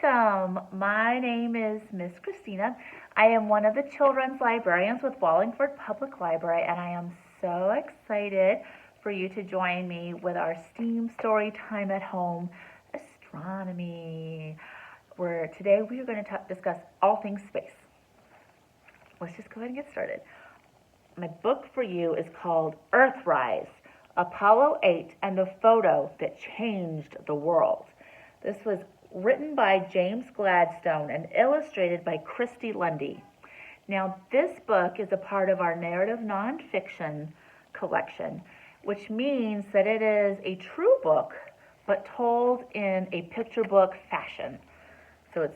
welcome. My name is Miss Christina. I am one of the children's librarians with Wallingford Public Library, and I am so excited for you to join me with our STEAM story time at home, Astronomy, where today we are going to discuss all things space. Let's just go ahead and get started. My book for you is called Earthrise, Apollo 8 and the Photo That Changed the World. This was written by James Gladstone and illustrated by Christy Lundy. Now, this book is a part of our narrative nonfiction collection, which means that it is a true book, but told in a picture book fashion. So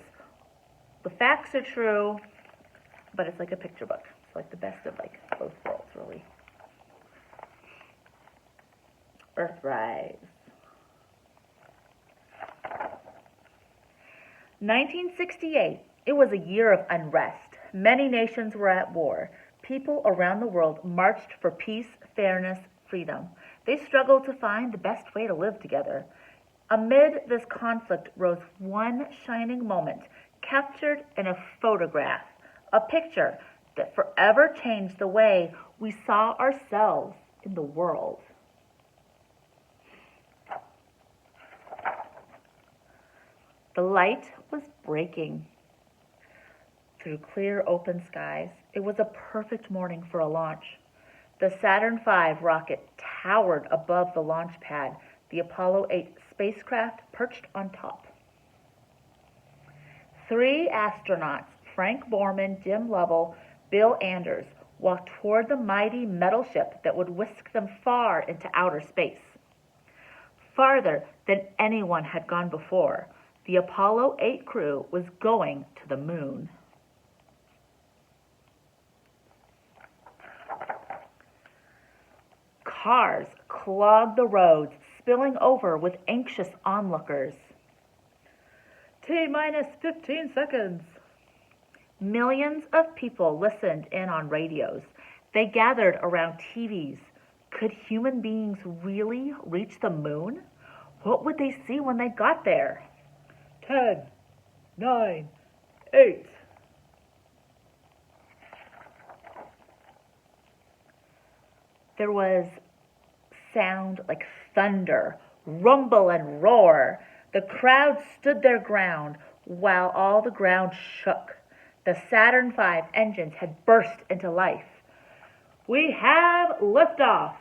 the facts are true, but it's like a picture book. It's like the best of both worlds, really. Earthrise. 1968. It was a year of unrest. Many nations were at war. People around the world marched for peace, fairness, freedom. They struggled to find the best way to live together. Amid this conflict rose one shining moment, captured in a photograph, a picture that forever changed the way we saw ourselves in the world. The light was breaking through clear, open skies. It was a perfect morning for a launch. The Saturn V rocket towered above the launch pad, the Apollo 8 spacecraft perched on top. 3 astronauts, Frank Borman, Jim Lovell, Bill Anders, walked toward the mighty metal ship that would whisk them far into outer space. Farther than anyone had gone before, the Apollo 8 crew was going to the moon. Cars clogged the roads, spilling over with anxious onlookers. T-minus 15 seconds. Millions of people listened in on radios. They gathered around TVs. Could human beings really reach the moon? What would they see when they got there? 10, 9, 8. There was sound like thunder, rumble and roar. The crowd stood their ground while all the ground shook. The Saturn V engines had burst into life. We have liftoff.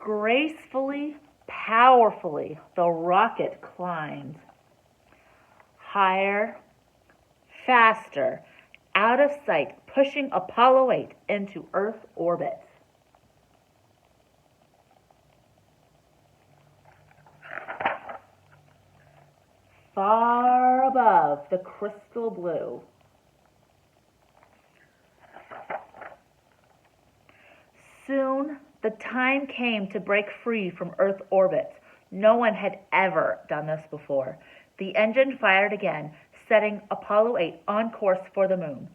Gracefully, powerfully, the rocket climbed. Higher, faster, out of sight, pushing Apollo 8 into Earth orbit. Far above the crystal blue. Soon, the time came to break free from Earth orbit. No one had ever done this before. The engine fired again, setting Apollo 8 on course for the moon.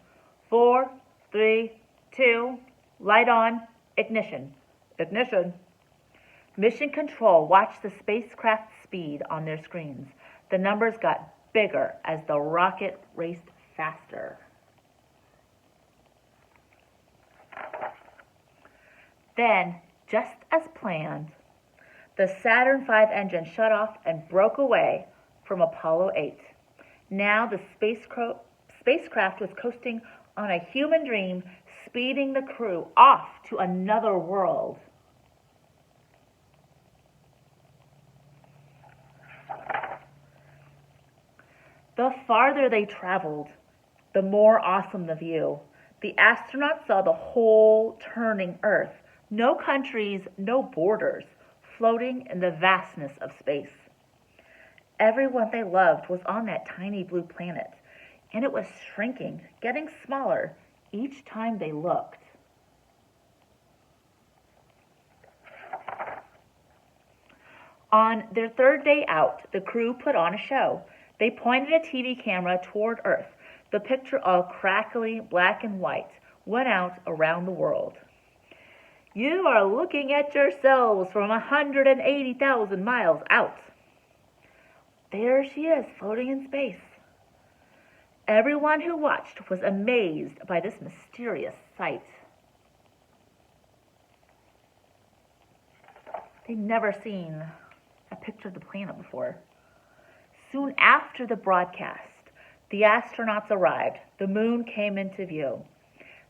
4, 3, 2, light on, ignition. Ignition. Mission Control watched the spacecraft speed on their screens. The numbers got bigger as the rocket raced faster. Then, just as planned, the Saturn V engine shut off and broke away from Apollo 8. Now the spacecraft was coasting on a human dream, speeding the crew off to another world. The farther they traveled, the more awesome the view. The astronauts saw the whole turning Earth. No countries, no borders, floating in the vastness of space. Everyone they loved was on that tiny blue planet, and it was shrinking, getting smaller each time they looked. On their third day out, the crew put on a show. They pointed a TV camera toward Earth. The picture, all crackly, black and white, went out around the world. You are looking at yourselves from 180,000 miles out. There she is, floating in space. Everyone who watched was amazed by this mysterious sight. They'd never seen a picture of the planet before. Soon after the broadcast, the astronauts arrived. The moon came into view.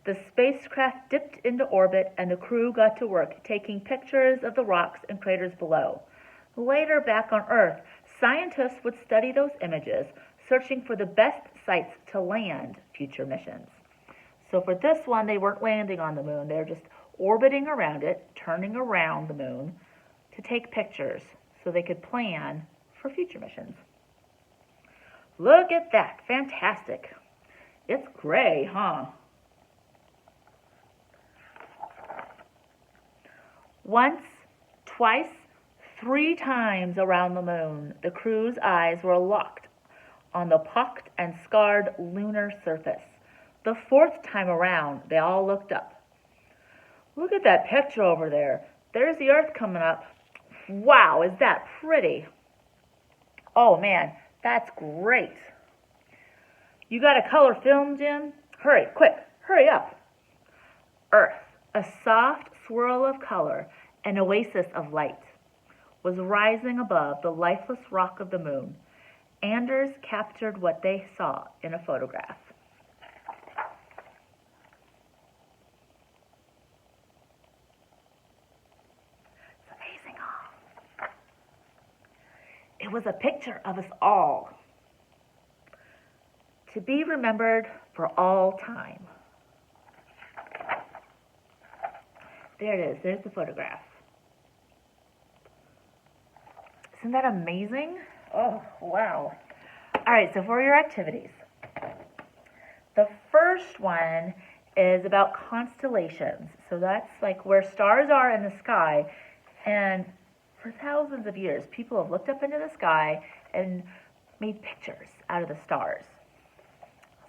The spacecraft dipped into orbit and the crew got to work taking pictures of the rocks and craters below. Later, back on Earth, scientists would study those images, searching for the best sites to land future missions. So for this one, they weren't landing on the moon. They were just orbiting around it, turning around the moon to take pictures so they could plan for future missions. Look at that. Fantastic. It's gray, huh? Once, twice, 3 times around the moon, the crew's eyes were locked on the pocked and scarred lunar surface. The 4th time around, they all looked up. Look at that picture over there. There's the Earth coming up. Wow, is that pretty? Oh man, that's great. You got a color film, Jim? Hurry, quick, hurry up. Earth, a soft swirl of color, an oasis of light, was rising above the lifeless rock of the moon. Anders captured what they saw in a photograph. It's amazing, huh? It was a picture of us all, to be remembered for all time. There it is. There's the photograph. Isn't that amazing? Oh, wow. All right, so for your activities, the first one is about constellations. So that's like where stars are in the sky. And for thousands of years, people have looked up into the sky and made pictures out of the stars.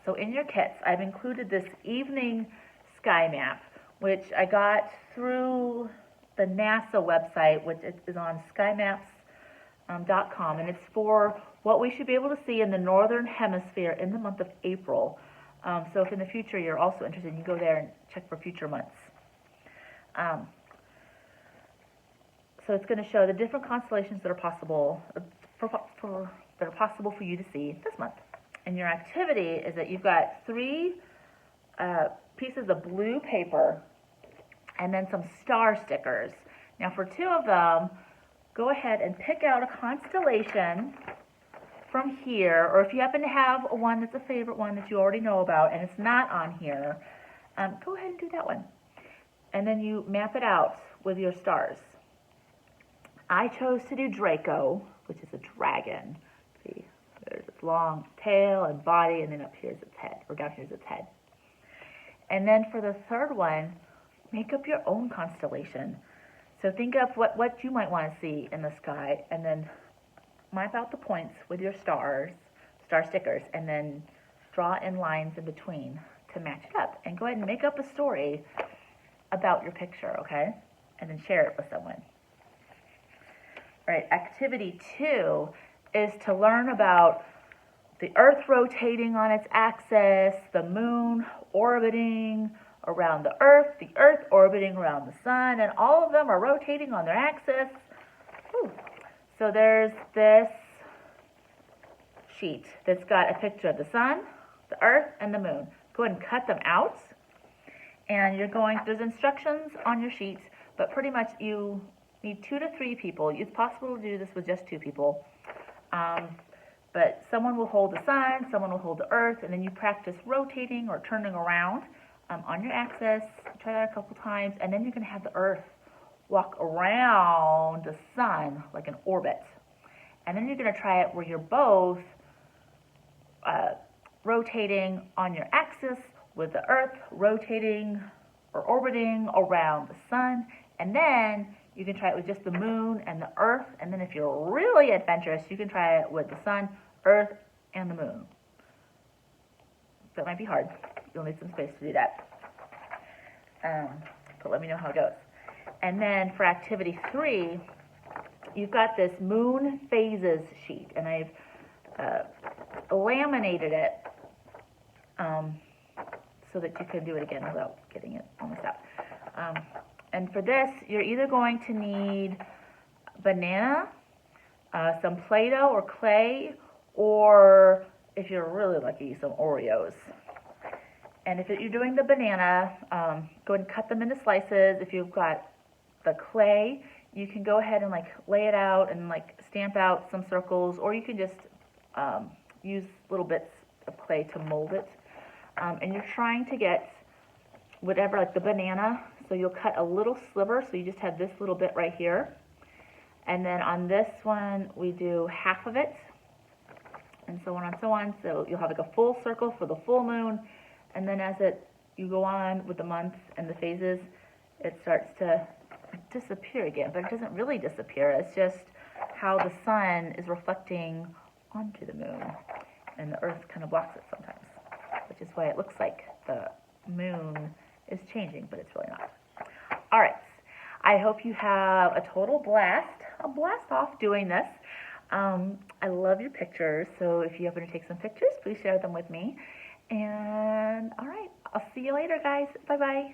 So in your kits, I've included this evening sky map, which I got through the NASA website, which is on skymaps.com, and it's for what we should be able to see in the northern hemisphere in the month of April. So if in the future you're also interested, you can go there and check for future months. So it's going to show the different constellations that are possible for you to see this month. And your activity is that you've got 3 pieces of blue paper and then some star stickers. Now for 2 of them, go ahead and pick out a constellation from here, or if you happen to have one that's a favorite one that you already know about and it's not on here, go ahead and do that one. And then you map it out with your stars. I chose to do Draco, which is a dragon. See, there's its long tail and body, and then up here's its head, or down here's its head. And then for the third one, make up your own constellation. So think of what you might want to see in the sky, and then map out the points with your star stickers, and then draw in lines in between to match it up. And go ahead and make up a story about your picture, okay? And then share it with someone. All right, activity 2 is to learn about the Earth rotating on its axis, the moon orbiting around the Earth orbiting around the sun, and all of them are rotating on their axis. Ooh. So there's this sheet that's got a picture of the sun, the Earth, and the moon. Go ahead and cut them out. And there's instructions on your sheet, but pretty much you need 2 to 3 people. It's possible to do this with just 2 people. But someone will hold the sun, someone will hold the Earth, and then you practice rotating or turning around on your axis. Try that a couple times, and then you're going to have the Earth walk around the sun like an orbit. And then you're going to try it where you're both rotating on your axis with the Earth rotating or orbiting around the sun. And then you can try it with just the moon and the Earth. And then if you're really adventurous, you can try it with the sun, Earth, and the moon. That might be hard. You'll need some space to do that. But let me know how it goes. And then for activity 3, you've got this moon phases sheet, and I've laminated it so that you can do it again without getting it almost out. And for this, you're either going to need banana, some Play-Doh or clay, or if you're really lucky, some Oreos. And if you're doing the banana, go ahead and cut them into slices. If you've got the clay, you can go ahead and like lay it out and like stamp out some circles, or you can just use little bits of clay to mold it. And you're trying to get whatever, like the banana, so you'll cut a little sliver, so you just have this little bit right here. And then on this one, we do half of it, and so on and so on. So you'll have like a full circle for the full moon, and then as you go on with the months and the phases, it starts to disappear again. But it doesn't really disappear. It's just how the sun is reflecting onto the moon, and the Earth kind of blocks it sometimes, which is why it looks like the moon is changing, but it's really not. All right. I hope you have a total blast. I'll blast off doing this. I love your pictures, so if you happen to take some pictures, please share them with me. And all right, I'll see you later, guys. Bye-bye.